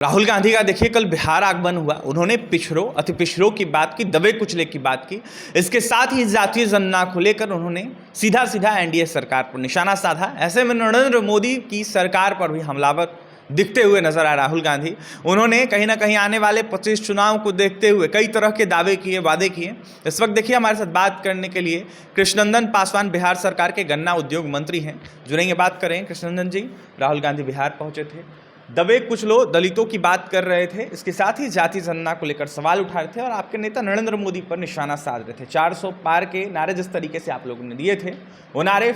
राहुल गांधी का देखिए कल बिहार आगमन हुआ। उन्होंने पिछड़ों अति पिछड़ों की बात की, दबे कुचले की बात की। इसके साथ ही जातीय जनगणना को लेकर उन्होंने सीधा सीधा एनडीए सरकार पर निशाना साधा। ऐसे में नरेंद्र मोदी की सरकार पर भी हमलावर दिखते हुए नजर आए राहुल गांधी। उन्होंने कहीं ना कहीं आने वाले 25 चुनाव को देखते हुए कई तरह के दावे किए, वादे किए। इस वक्त देखिए हमारे साथ बात करने के लिए कृष्णनंदन पासवान बिहार सरकार के गन्ना उद्योग मंत्री हैं, जुड़ेंगे। बात करें कृष्णनंदन जी, राहुल गांधी बिहार पहुंचे थे, दबे कुचलों दलितों की बात कर रहे थे, इसके साथ ही जाति जनगणना को लेकर सवाल उठा रहे थे और आपके नेता नरेंद्र मोदी पर निशाना साध रहे थे। 400 पार के नारे जिस तरीके से आप लोगों ने दिए थे, वो नारे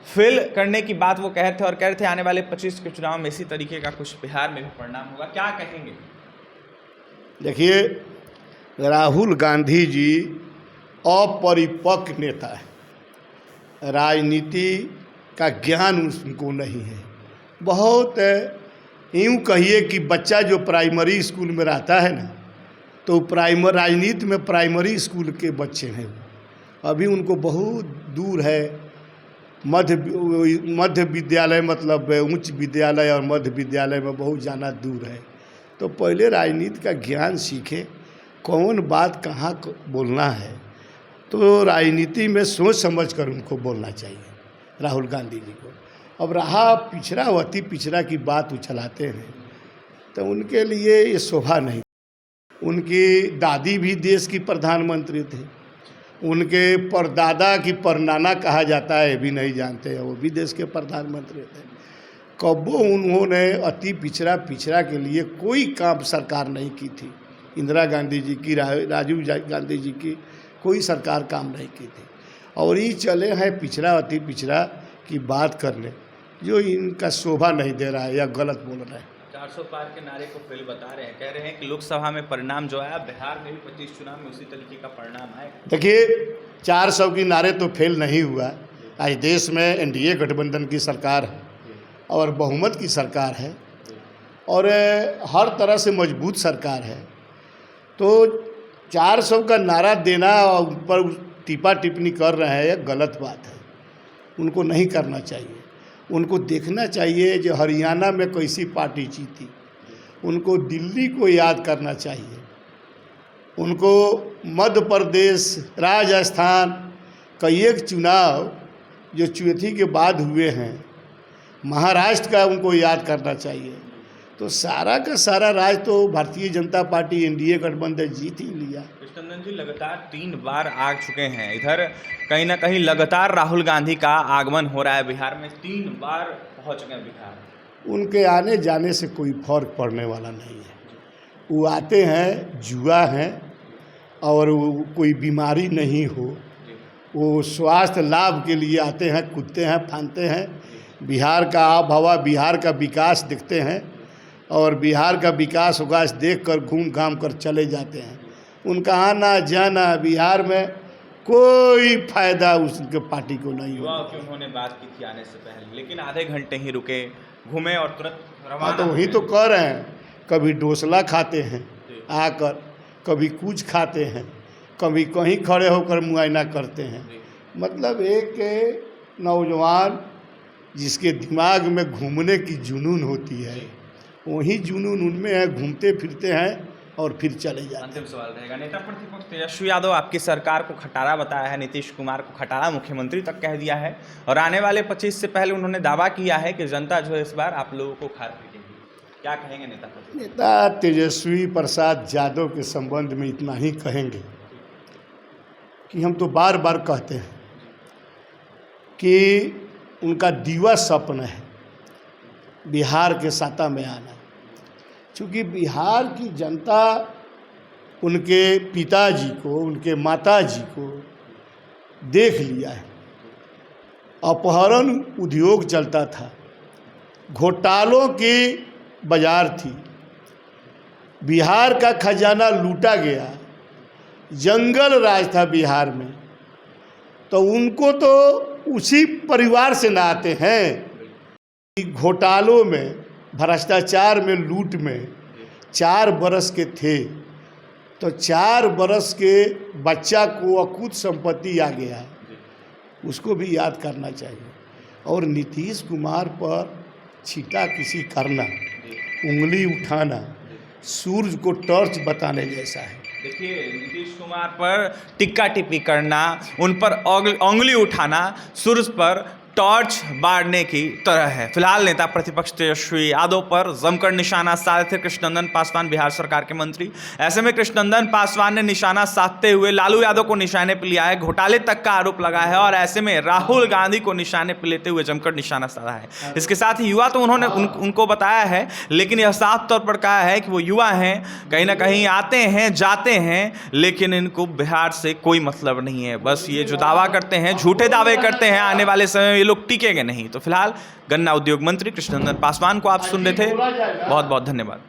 फेल करने की बात वो कह रहे थे और कह रहे थे आने वाले 25 के चुनाव में इसी तरीके का कुछ बिहार में भी परिणाम होगा। क्या कहेंगे? देखिए, राहुल गांधी जी अपरिपक्व नेता है, राजनीति का ज्ञान उनको नहीं है। बहुत यूँ कहिए कि बच्चा जो प्राइमरी स्कूल में रहता है ना, तो राजनीति में प्राइमरी स्कूल के बच्चे हैं। अभी उनको बहुत दूर है मध्य विद्यालय, मतलब उच्च विद्यालय और मध्य विद्यालय में बहुत जाना दूर है। तो पहले राजनीति का ज्ञान सीखे, कौन बात कहाँ बोलना है, तो राजनीति में सोच समझ कर उनको बोलना चाहिए राहुल गांधी जी को। अब रहा पिछड़ा अति पिछड़ा की बात उछलाते हैं, तो उनके लिए ये शोभा नहीं। उनकी दादी भी देश की प्रधानमंत्री थे, उनके परदादा की परनाना कहा जाता है भी नहीं जानते हैं, वो भी देश के प्रधानमंत्री थे। कबो उन्होंने अति पिछड़ा के लिए कोई काम सरकार नहीं की थी। इंदिरा गांधी जी की, राजीव गांधी जी की कोई सरकार काम नहीं की थी। और ये चले हैं पिछड़ा अति पिछड़ा की बात करने, जो इनका शोभा नहीं दे रहा है या गलत बोल रहा है। 400 पार के नारे को फेल बता रहे हैं, कह रहे हैं कि लोकसभा में परिणाम जो आया, बिहार में भी 25 चुनाव में उसी तरीके का परिणाम आए। देखिए, 400 की नारे तो फेल नहीं हुआ। आज देश में एनडीए गठबंधन की सरकार है और बहुमत की सरकार है और हर तरह से मजबूत सरकार है। तो 400 का नारा देना और उन पर टिप्पा टिप्पणी कर रहे हैं, यह गलत बात है। उनको नहीं करना चाहिए। उनको देखना चाहिए जो हरियाणा में कैसी पार्टी जीती, उनको दिल्ली को याद करना चाहिए, उनको मध्य प्रदेश, राजस्थान कई एक चुनाव जो चौथी के बाद हुए हैं, महाराष्ट्र का उनको याद करना चाहिए। तो सारा का सारा राज तो भारतीय जनता पार्टी एनडीए गठबंधन जीत ही लिया। कृष्णनंदन जी, लगातार 3 बार आ चुके हैं इधर, कहीं ना कहीं लगातार राहुल गांधी का आगमन हो रहा है बिहार में, 3 बार पहुंच गए बिहार। उनके आने जाने से कोई फर्क पड़ने वाला नहीं है। वो आते हैं, जुआ हैं और कोई बीमारी नहीं हो, वो स्वास्थ्य लाभ के लिए आते हैं, कूदते हैं, फानते हैं, बिहार का आब हवा, बिहार का विकास देखते हैं और बिहार का विकास उगास देख कर घूम घाम कर चले जाते हैं। उनका आना जाना बिहार में कोई फायदा उसके पार्टी को नहीं हुआ। युवाओं की उन्होंने बात की थी आने से पहले, लेकिन आधे घंटे ही रुके, घूमे और तुरंत रवाना। हाँ, तो वही तो कह रहे हैं, कभी डोसला खाते हैं आकर, कभी कुछ खाते हैं, कभी कहीं खड़े होकर मुआयना करते हैं। मतलब एक नौजवान जिसके दिमाग में घूमने की जुनून होती है, वही जुनून उनमें है, घूमते फिरते हैं और फिर चले जाते हैं। अंतिम सवाल रहेगा, नेता प्रतिपक्ष तेजस्वी यादव आपकी सरकार को खटारा बताया है, नीतीश कुमार को खटारा मुख्यमंत्री तक कह दिया है और आने वाले 25 से पहले उन्होंने दावा किया है कि जनता जो है इस बार आप लोगों को खार पीटेगी। क्या कहेंगे नेता तेजस्वी प्रसाद यादव के संबंध में इतना ही कहेंगे कि हम तो बार बार कहते हैं कि उनका दीवा स्वप्न है बिहार के सत्ता में आना। चूँकि बिहार की जनता उनके पिताजी को, उनके माताजी को देख लिया है। अपहरण उद्योग चलता था, घोटालों की बाजार थी, बिहार का खजाना लूटा गया, जंगल राज था बिहार में। तो उनको तो उसी परिवार से ना आते हैं। घोटालों में, भ्रष्टाचार में, लूट में 4 बरस के थे, तो 4 बरस के बच्चा को अकूत संपत्ति आ गया, उसको भी याद करना चाहिए। और नीतीश कुमार पर छीटा किसी करना उंगली उठाना सूरज को टॉर्च बताने जैसा है। देखिए, नीतीश कुमार पर टिक्का टिप्पी करना, उन पर उंगली उठाना सूरज पर टॉर्च बाढ़ने की तरह है। फिलहाल नेता प्रतिपक्ष तेजस्वी यादव पर जमकर निशाना साधे थे कृष्णनंदन पासवान, बिहार सरकार के मंत्री। ऐसे में कृष्णनंदन पासवान ने निशाना साधते हुए लालू यादव को निशाने पर लिया है, घोटाले तक का आरोप लगाया है और ऐसे में राहुल गांधी को निशाने पर लेते हुए जमकर निशाना साधा है। इसके साथ ही युवा तो उन्होंने उनको बताया है, लेकिन यह साफ तौर पर कहा है कि वो युवा हैं, कहीं ना कहीं आते हैं जाते हैं, लेकिन इनको बिहार से कोई मतलब नहीं है। बस ये जो दावा करते हैं, झूठे दावे करते हैं, आने वाले समय में लोग टिकेंगे नहीं। तो फिलहाल गन्ना उद्योग मंत्री कृष्णनंदन पासवान को आप सुन रहे थे। बहुत बहुत धन्यवाद।